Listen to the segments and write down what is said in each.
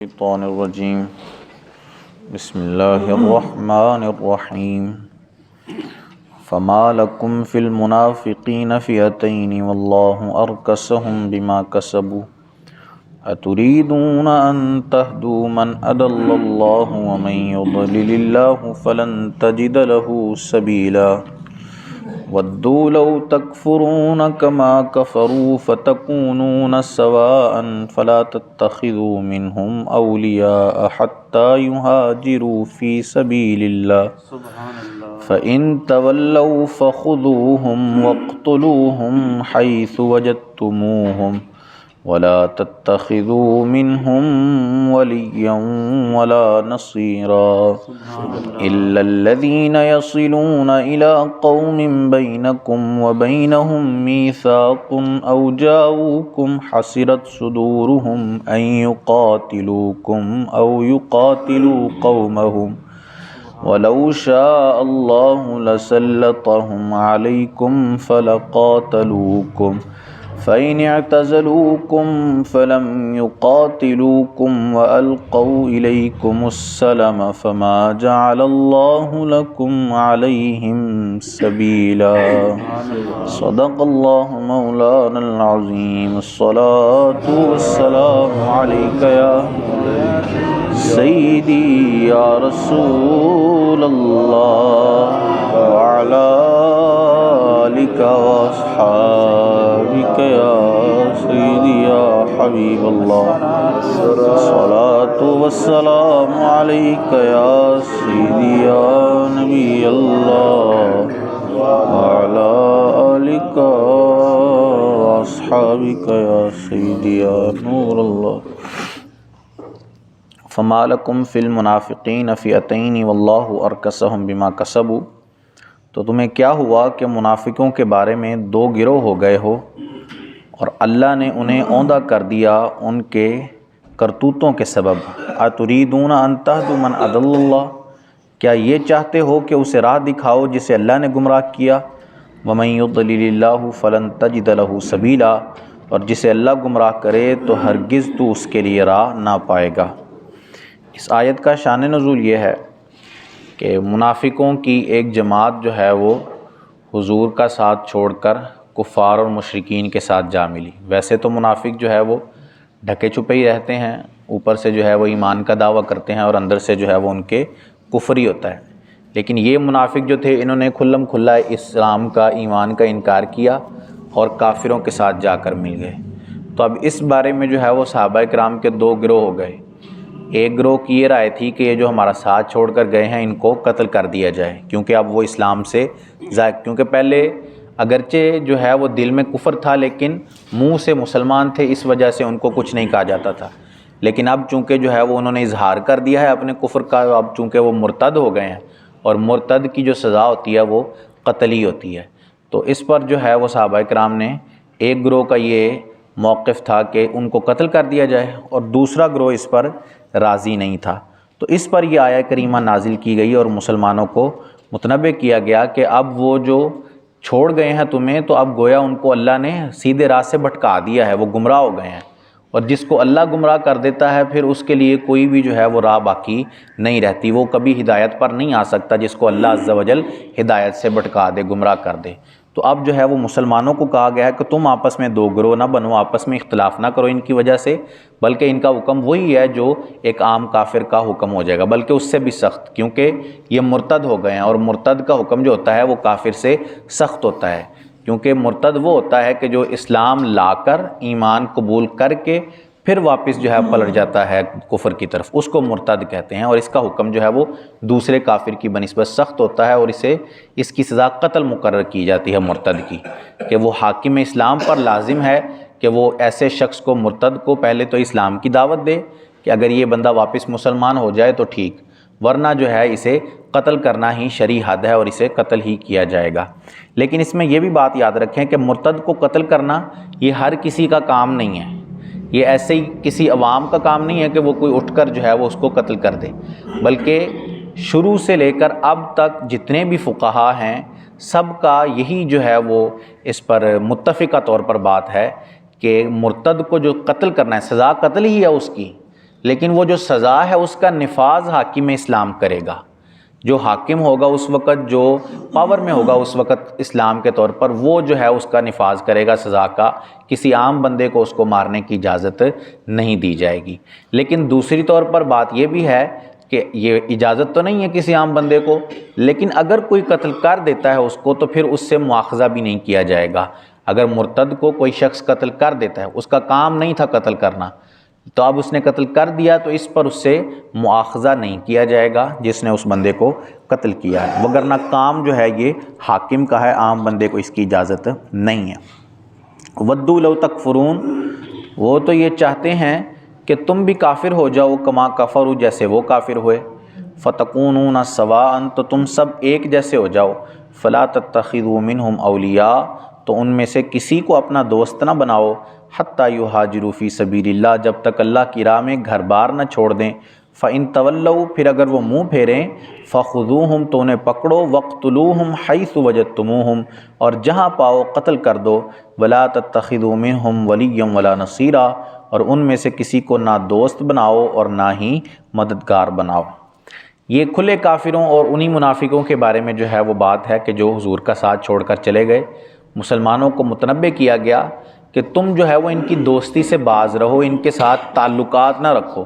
الشيطان الرجيم بسم الله الرحمن الرحيم فما لكم في المنافقين فئتين والله أركسهم بما كسبوا أتريدون أن تهدوا من أضل الله ومن يضلل الله فلن تجد له سبيلا ودوا لو تكفرون كما كفروا فتكونون سواء فلا تتخذوا منهم أولياء حتى يهاجروا في سبيل الله فإن تولوا فخذوهم واقتلوهم حيث وجدتموهم ولا تتخذوا منهم وليا ولا نصيرا إلا الذين يصلون إلى قوم بينكم وبينهم ميثاق أو جاءوكم حسرت صدورهم أن يقاتلوكم أو يقاتلوا قومهم ولو شاء الله لسلطهم عليكم فلقاتلوكم فإن اعتزلوكم فلم يقاتلوكم وألقوا إليكم السلم فما جعل الله لكم عليهم سبيلا صدق الله مولانا العظيم الصلاة والسلام عليك يا سيدي يا رسول الله وعلى آلك وأصحابك يا سيدي يا حبيب الله الصلاة والسلام عليك يا سيدي يا نبي الله وعلى آلك وأصحابك يا سيدي يا نور الله فما لكم في المنافقين فئتين والله أركسهم بما كسبوا تو تمہیں کیا ہوا کہ منافقوں کے بارے میں دو گروہ ہو گئے ہو اور اللہ نے انہیں اوندھا کر دیا ان کے کرتوتوں کے سبب اتریدون ان تہدوا من اضل اللہ کیا یہ چاہتے ہو کہ اسے راہ دکھاؤ جسے اللہ نے گمراہ کیا ومن یضلل اللہ فلن تجد له سبیلا اور جسے اللہ گمراہ کرے تو ہرگز تو اس کے لیے راہ نہ پائے گا۔ اس آیت کا شان نزول یہ ہے کہ منافقوں کی ایک جماعت جو ہے وہ حضور کا ساتھ چھوڑ کر کفار اور مشرکین کے ساتھ جا ملی۔ ویسے تو منافق جو ہے وہ ڈھکے چھپے ہی رہتے ہیں، اوپر سے جو ہے وہ ایمان کا دعویٰ کرتے ہیں اور اندر سے جو ہے وہ ان کے کفر ہی ہوتا ہے، لیکن یہ منافق جو تھے انہوں نے کھلم کھلا اسلام کا ایمان کا انکار کیا اور کافروں کے ساتھ جا کر مل گئے۔ تو اب اس بارے میں جو ہے وہ صحابہ کرام کے دو گروہ ہو گئے۔ ایک گروہ کی یہ رائے تھی کہ یہ جو ہمارا ساتھ چھوڑ کر گئے ہیں ان کو قتل کر دیا جائے، کیونکہ اب وہ اسلام سے کیونکہ پہلے اگرچہ جو ہے وہ دل میں کفر تھا لیکن منہ سے مسلمان تھے، اس وجہ سے ان کو کچھ نہیں کہا جاتا تھا، لیکن اب چونکہ جو ہے وہ انہوں نے اظہار کر دیا ہے اپنے کفر کا، اب چونکہ وہ مرتد ہو گئے ہیں اور مرتد کی جو سزا ہوتی ہے وہ قتل ہی ہوتی ہے، تو اس پر جو ہے وہ صحابہ کرام نے ایک گروہ کا یہ موقف تھا کہ ان کو قتل کر دیا جائے اور دوسرا گروہ اس پر راضی نہیں تھا۔ تو اس پر یہ آیہ کریمہ نازل کی گئی اور مسلمانوں کو متنبہ کیا گیا کہ اب وہ جو چھوڑ گئے ہیں تمہیں تو اب گویا ان کو اللہ نے سیدھے راہ سے بھٹکا دیا ہے، وہ گمراہ ہو گئے ہیں، اور جس کو اللہ گمراہ کر دیتا ہے پھر اس کے لیے کوئی بھی جو ہے وہ راہ باقی نہیں رہتی، وہ کبھی ہدایت پر نہیں آ سکتا جس کو اللہ عز و جل ہدایت سے بھٹکا دے، گمراہ کر دے۔ تو اب جو ہے وہ مسلمانوں کو کہا گیا ہے کہ تم آپس میں دو گروہ نہ بنو، آپس میں اختلاف نہ کرو ان کی وجہ سے، بلکہ ان کا حکم وہی ہے جو ایک عام کافر کا حکم ہو جائے گا، بلکہ اس سے بھی سخت، کیونکہ یہ مرتد ہو گئے ہیں اور مرتد کا حکم جو ہوتا ہے وہ کافر سے سخت ہوتا ہے، کیونکہ مرتد وہ ہوتا ہے کہ جو اسلام لا کر ایمان قبول کر کے پھر واپس جو ہے پلٹ جاتا ہے کفر کی طرف، اس کو مرتد کہتے ہیں، اور اس کا حکم جو ہے وہ دوسرے کافر کی بنسبت سخت ہوتا ہے، اور اس کی سزا قتل مقرر کی جاتی ہے مرتد کی، کہ وہ حاکم اسلام پر لازم ہے کہ وہ ایسے شخص کو، مرتد کو، پہلے تو اسلام کی دعوت دے کہ اگر یہ بندہ واپس مسلمان ہو جائے تو ٹھیک، ورنہ جو ہے اسے قتل کرنا ہی شرعی حد ہے اور اسے قتل ہی کیا جائے گا۔ لیکن اس میں یہ بھی بات یاد رکھیں کہ مرتد کو قتل کرنا یہ ہر کسی کا کام نہیں ہے، یہ ایسے ہی کسی عوام کا کام نہیں ہے کہ وہ کوئی اٹھ کر جو ہے وہ اس کو قتل کر دے، بلکہ شروع سے لے کر اب تک جتنے بھی فقہا ہیں سب کا یہی جو ہے وہ اس پر متفقہ طور پر بات ہے کہ مرتد کو جو قتل کرنا ہے سزا قتل ہی ہے اس کی، لیکن وہ جو سزا ہے اس کا نفاذ حاکم اسلام کرے گا۔ جو حاکم ہوگا اس وقت، جو پاور میں ہوگا اس وقت اسلام کے طور پر، وہ جو ہے اس کا نفاذ کرے گا سزا کا۔ کسی عام بندے کو اس کو مارنے کی اجازت نہیں دی جائے گی۔ لیکن دوسری طور پر بات یہ بھی ہے کہ یہ اجازت تو نہیں ہے کسی عام بندے کو، لیکن اگر کوئی قتل کر دیتا ہے اس کو تو پھر اس سے مواخذہ بھی نہیں کیا جائے گا۔ اگر مرتد کو کوئی شخص قتل کر دیتا ہے، اس کا کام نہیں تھا قتل کرنا، تو اب اس نے قتل کر دیا تو اس پر اس سے مواخذہ نہیں کیا جائے گا جس نے اس بندے کو قتل کیا ہے، وگرنہ کام جو ہے یہ حاکم کا ہے، عام بندے کو اس کی اجازت نہیں ہے۔ ودوا لو تکفرون، وہ تو یہ چاہتے ہیں کہ تم بھی کافر ہو جاؤ، کما کفروا، جیسے وہ کافر ہوئے، فتکونون سواء، تو تم سب ایک جیسے ہو جاؤ، فلا تتخذوا منہم اولیاء، تو ان میں سے کسی کو اپنا دوست نہ بناؤ، حتی یہاجروا فی سبیل اللہ، جب تک اللہ کی راہ میں گھر بار نہ چھوڑ دیں، فإن تولوا، پھر اگر وہ منہ پھیریں، فخذوہم، تو انہیں پکڑو، وقتلوہم حیث وجدتموہم، اور جہاں پاؤ قتل کر دو، ولا تتخذوا منہم ولیا ولا نصیرا، اور ان میں سے کسی کو نہ دوست بناؤ اور نہ ہی مددگار بناؤ۔ یہ کھلے کافروں اور انہی منافقوں کے بارے میں جو ہے وہ بات ہے کہ جو حضور کا ساتھ چھوڑ کر چلے گئے۔ مسلمانوں کو متنبہ کیا گیا کہ تم جو ہے وہ ان کی دوستی سے باز رہو، ان کے ساتھ تعلقات نہ رکھو،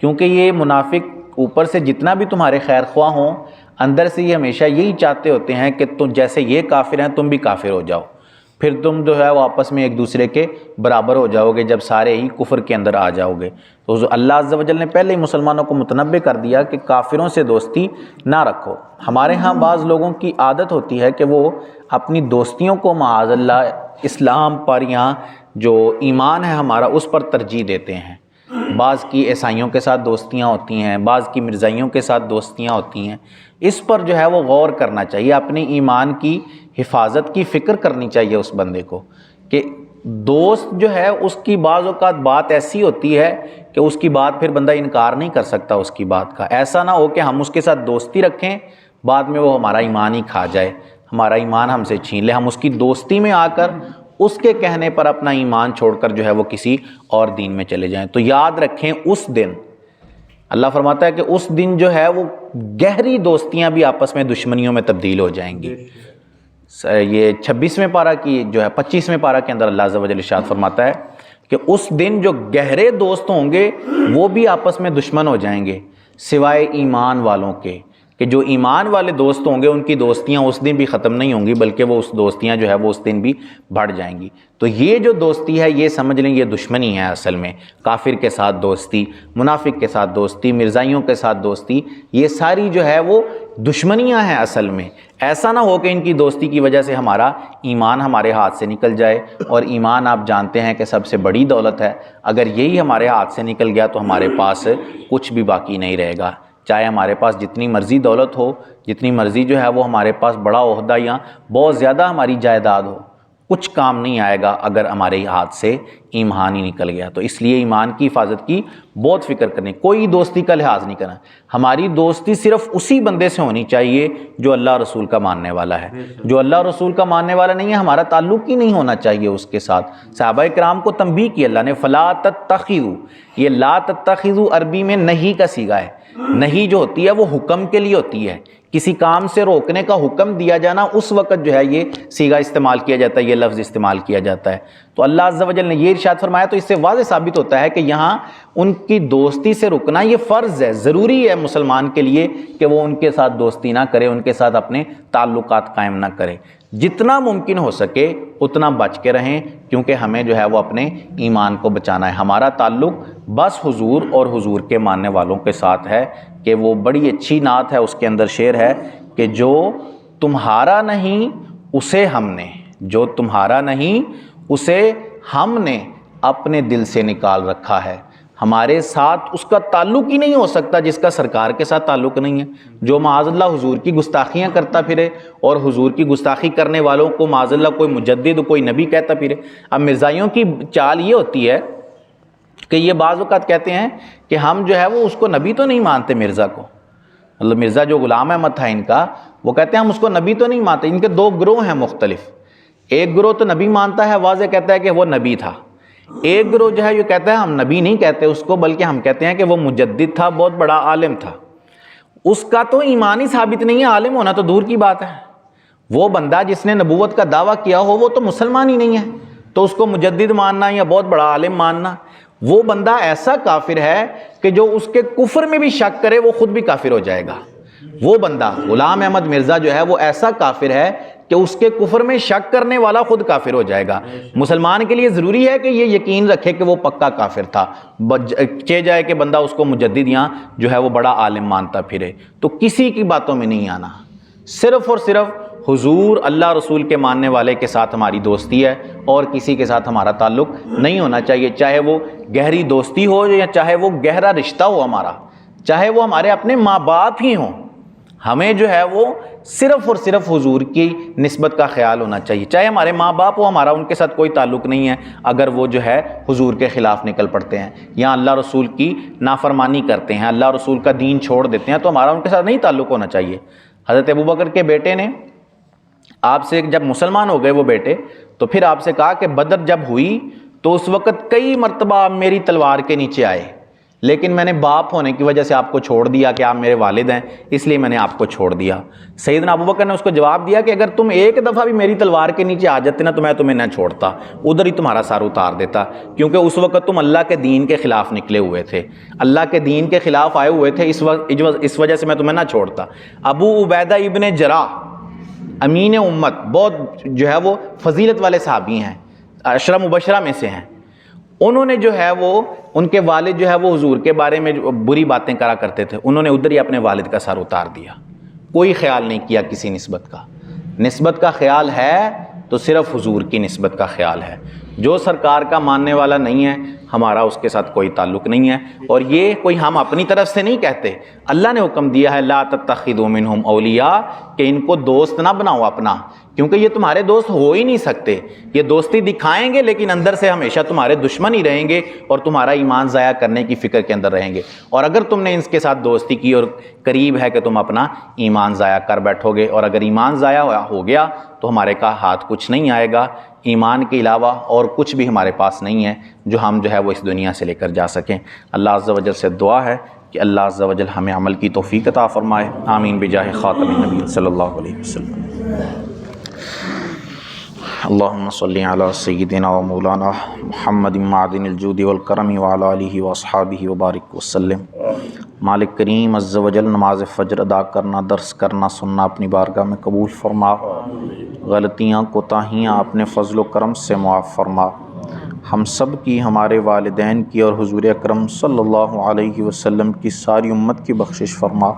کیونکہ یہ منافق اوپر سے جتنا بھی تمہارے خیر خواہ ہوں، اندر سے یہ ہمیشہ یہی چاہتے ہوتے ہیں کہ تم جیسے یہ کافر ہیں تم بھی کافر ہو جاؤ، پھر تم جو ہے وہ آپس میں ایک دوسرے کے برابر ہو جاؤ گے جب سارے ہی کفر کے اندر آ جاؤ گے۔ تو اللہ عز و جل نے پہلے ہی مسلمانوں کو متنبہ کر دیا کہ کافروں سے دوستی نہ رکھو۔ ہمارے ہاں بعض لوگوں کی عادت ہوتی ہے کہ وہ اپنی دوستیوں کو معاذ اللہ اسلام پر یا جو ایمان ہے ہمارا اس پر ترجیح دیتے ہیں۔ بعض کی عیسائیوں کے ساتھ دوستیاں ہوتی ہیں، بعض کی مرزائیوں کے ساتھ دوستیاں ہوتی ہیں۔ اس پر جو ہے وہ غور کرنا چاہیے، اپنی ایمان کی حفاظت کی فکر کرنی چاہیے اس بندے کو کہ دوست جو ہے اس کی بعض اوقات بات ایسی ہوتی ہے کہ اس کی بات پھر بندہ انکار نہیں کر سکتا اس کی بات کا۔ ایسا نہ ہو کہ ہم اس کے ساتھ دوستی رکھیں، بعد میں وہ ہمارا ایمان ہی کھا جائے، ہمارا ایمان ہم سے چھین لے، ہم اس کی دوستی میں آ کر اس کے کہنے پر اپنا ایمان چھوڑ کر جو ہے وہ کسی اور دین میں چلے جائیں۔ تو یاد رکھیں اس دن، اللہ فرماتا ہے کہ اس دن جو ہے وہ گہری دوستیاں بھی آپس میں دشمنیوں میں تبدیل ہو جائیں گی۔ یہ 26ویں پارہ کی جو ہے 25ویں پارہ کے اندر اللہ عز و جل ارشاد فرماتا ہے کہ اس دن جو گہرے دوست ہوں گے وہ بھی آپس میں دشمن ہو جائیں گے، سوائے ایمان والوں کے، کہ جو ایمان والے دوست ہوں گے ان کی دوستیاں اس دن بھی ختم نہیں ہوں گی، بلکہ وہ اس دوستیاں جو ہے وہ اس دن بھی بڑھ جائیں گی۔ تو یہ جو دوستی ہے یہ سمجھ لیں یہ دشمنی ہے اصل میں، کافر کے ساتھ دوستی، منافق کے ساتھ دوستی، مرزائیوں کے ساتھ دوستی، یہ ساری جو ہے وہ دشمنیاں ہیں اصل میں۔ ایسا نہ ہو کہ ان کی دوستی کی وجہ سے ہمارا ایمان ہمارے ہاتھ سے نکل جائے، اور ایمان آپ جانتے ہیں کہ سب سے بڑی دولت ہے، اگر یہی ہمارے ہاتھ سے نکل گیا تو ہمارے پاس کچھ بھی باقی نہیں رہے گا، چاہے ہمارے پاس جتنی مرضی دولت ہو، جتنی مرضی جو ہے وہ ہمارے پاس بڑا عہدہ یا بہت زیادہ ہماری جائیداد ہو، کچھ کام نہیں آئے گا اگر ہمارے ہاتھ سے ایمان ہی نکل گیا۔ تو اس لیے ایمان کی حفاظت کی بہت فکر کرنی، کوئی دوستی کا لحاظ نہیں کرنا۔ ہماری دوستی صرف اسی بندے سے ہونی چاہیے جو اللہ رسول کا ماننے والا ہے، جو اللہ رسول کا ماننے والا نہیں ہے ہمارا تعلق ہی نہیں ہونا چاہیے اس کے ساتھ۔ صحابہ کرام کو تنبیہ کی اللہ نے، فلا تتخذوا، یہ لا تتخذوا عربی میں نہیں کا صیغہ ہے۔ نہیں جو ہوتی ہے وہ حکم کے لیے ہوتی ہے، کسی کام سے روکنے کا حکم دیا جانا، اس وقت جو ہے یہ صیغہ استعمال کیا جاتا ہے، یہ لفظ استعمال کیا جاتا ہے۔ تو اللہ عز و جل نے یہ ارشاد فرمایا، تو اس سے واضح ثابت ہوتا ہے کہ یہاں ان کی دوستی سے رکنا یہ فرض ہے، ضروری ہے مسلمان کے لیے کہ وہ ان کے ساتھ دوستی نہ کرے، ان کے ساتھ اپنے تعلقات قائم نہ کرے۔ جتنا ممکن ہو سکے اتنا بچ کے رہیں، کیونکہ ہمیں جو ہے وہ اپنے ایمان کو بچانا ہے۔ ہمارا تعلق بس حضور اور حضور کے ماننے والوں کے ساتھ ہے، کہ وہ بڑی اچھی نعت ہے، اس کے اندر شعر ہے کہ جو تمہارا نہیں اسے ہم نے، جو تمہارا نہیں اسے ہم نے اپنے دل سے نکال رکھا ہے۔ ہمارے ساتھ اس کا تعلق ہی نہیں ہو سکتا جس کا سرکار کے ساتھ تعلق نہیں ہے، جو معاذ اللہ حضور کی گستاخیاں کرتا پھرے اور حضور کی گستاخی کرنے والوں کو معاذ اللہ کوئی مجدد کوئی نبی کہتا پھرے۔ اب مرزائیوں کی چال یہ ہوتی ہے کہ یہ بعض اوقات کہتے ہیں کہ ہم جو ہے وہ اس کو نبی تو نہیں مانتے، مرزا کو، مطلب مرزا جو غلام احمد تھا ان کا، وہ کہتے ہیں ہم اس کو نبی تو نہیں مانتے۔ ان کے دو گروہ ہیں مختلف، ایک گروہ تو نبی مانتا ہے، واضح کہتا ہے کہ وہ نبی تھا، ایک گروہ جو ہے یہ کہتا ہے ہم نبی نہیں کہتے اس کو، بلکہ ہم کہتے ہیں کہ وہ مجدد تھا، بہت بڑا عالم تھا۔ اس کا تو ایمان ہی ثابت نہیں ہے، عالم ہونا تو دور کی بات ہے۔ وہ بندہ جس نے نبوت کا دعویٰ کیا ہو وہ تو مسلمان ہی نہیں ہے، تو اس کو مجدد ماننا یا بہت بڑا عالم ماننا، وہ بندہ ایسا کافر ہے کہ جو اس کے کفر میں بھی شک کرے وہ خود بھی کافر ہو جائے گا۔ وہ بندہ غلام احمد مرزا جو ہے وہ ایسا کافر ہے کہ اس کے کفر میں شک کرنے والا خود کافر ہو جائے گا۔ مسلمان کے لیے ضروری ہے کہ یہ یقین رکھے کہ وہ پکا کافر تھا، چہ جائے کہ بندہ اس کو مجدد یا جو ہے وہ بڑا عالم مانتا پھرے۔ تو کسی کی باتوں میں نہیں آنا، صرف اور صرف حضور اللہ رسول کے ماننے والے کے ساتھ ہماری دوستی ہے، اور کسی کے ساتھ ہمارا تعلق نہیں ہونا چاہیے، چاہے وہ گہری دوستی ہو یا چاہے وہ گہرا رشتہ ہو ہمارا، چاہے وہ ہمارے اپنے ماں باپ ہی ہوں۔ ہمیں جو ہے وہ صرف اور صرف حضور کی نسبت کا خیال ہونا چاہیے، چاہے ہمارے ماں باپ ہو، ہمارا ان کے ساتھ کوئی تعلق نہیں ہے اگر وہ جو ہے حضور کے خلاف نکل پڑتے ہیں یا اللہ رسول کی نافرمانی کرتے ہیں، اللہ رسول کا دین چھوڑ دیتے ہیں، تو ہمارا ان کے ساتھ نہیں تعلق ہونا چاہیے۔ حضرت ابوبکر کے بیٹے نے آپ سے جب مسلمان ہو گئے وہ بیٹے، تو پھر آپ سے کہا کہ بدر جب ہوئی تو اس وقت کئی مرتبہ آپ میری تلوار کے نیچے آئے، لیکن میں نے باپ ہونے کی وجہ سے آپ کو چھوڑ دیا کہ آپ میرے والد ہیں، اس لیے میں نے آپ کو چھوڑ دیا۔ سیدنا ابوبکر نے اس کو جواب دیا کہ اگر تم ایک دفعہ بھی میری تلوار کے نیچے آ جاتے نا تو میں تمہیں نہ چھوڑتا، ادھر ہی تمہارا سر اتار دیتا، کیونکہ اس وقت تم اللہ کے دین کے خلاف نکلے ہوئے تھے، اللہ کے دین کے خلاف آئے ہوئے تھے، اس وجہ سے میں تمہیں نہ چھوڑتا۔ ابو عبیدہ ابن جراح امین امت، بہت جو ہے وہ فضیلت والے صحابی ہیں، عشرہ مبشرہ میں سے ہیں، انہوں نے جو ہے وہ ان کے والد جو ہے وہ حضور کے بارے میں جو بری باتیں کرا کرتے تھے، انہوں نے ادھر ہی اپنے والد کا سر اتار دیا، کوئی خیال نہیں کیا کسی نسبت کا۔ نسبت کا خیال ہے تو صرف حضور کی نسبت کا خیال ہے، جو سرکار کا ماننے والا نہیں ہے ہمارا اس کے ساتھ کوئی تعلق نہیں ہے۔ اور یہ کوئی ہم اپنی طرف سے نہیں کہتے، اللہ نے حکم دیا ہے لا تتخذوا منہم اولیاء، کہ ان کو دوست نہ بناؤ اپنا، کیونکہ یہ تمہارے دوست ہو ہی نہیں سکتے، یہ دوستی دکھائیں گے لیکن اندر سے ہمیشہ تمہارے دشمن ہی رہیں گے اور تمہارا ایمان ضائع کرنے کی فکر کے اندر رہیں گے، اور اگر تم نے ان کے ساتھ دوستی کی اور قریب ہے کہ تم اپنا ایمان ضائع کر بیٹھو گے، اور اگر ایمان ضائع ہو گیا تو ہمارے کا ہاتھ کچھ نہیں آئے گا، ایمان کے علاوہ اور کچھ بھی ہمارے پاس نہیں ہے جو ہم جو ہے وہ اس دنیا سے لے کر جا سکیں۔ اللہ عز و جل سے دعا ہے کہ اللہ عز و جل ہمیں عمل کی توفیق عطا فرمائے، آمین بجاہ خاتم النبی صلی اللہ علیہ وسلم۔ اللہم صلی علی سیدنا و مولانا محمد معدن الجود والکرم وعلی آلہ واصحابہ وبارک وسلم۔ مالک کریم عز و جل نماز فجر ادا کرنا، درس کرنا، سننا اپنی بارگاہ میں قبول فرما، غلطیاں کوتاہیاں اپنے فضل و کرم سے معاف فرما، ہم سب کی، ہمارے والدین کی اور حضور اکرم صلی اللہ علیہ وسلم کی ساری امت کی بخشش فرما،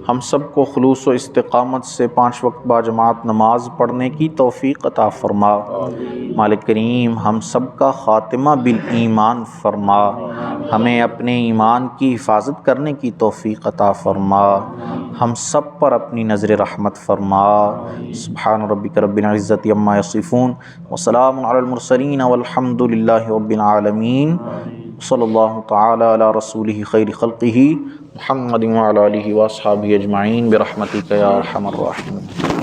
ہم سب کو خلوص و استقامت سے 5 وقت باجماعت نماز پڑھنے کی توفیق عطا فرما، مالک کریم ہم سب کا خاتمہ بالایمان فرما، ہمیں اپنے ایمان کی حفاظت کرنے کی توفیق عطا فرما، ہم سب پر اپنی نظر رحمت فرما۔ سبحان ربک رب العزت عما یصفون وسلام علی المرسلین والحمد للہ رب العالمین، صلی اللہ تعالی علی رسولہ خیر خلقہ محمد وعلی آلہ واصحابہ اجمعین برحمتک یا ارحم الراحمین۔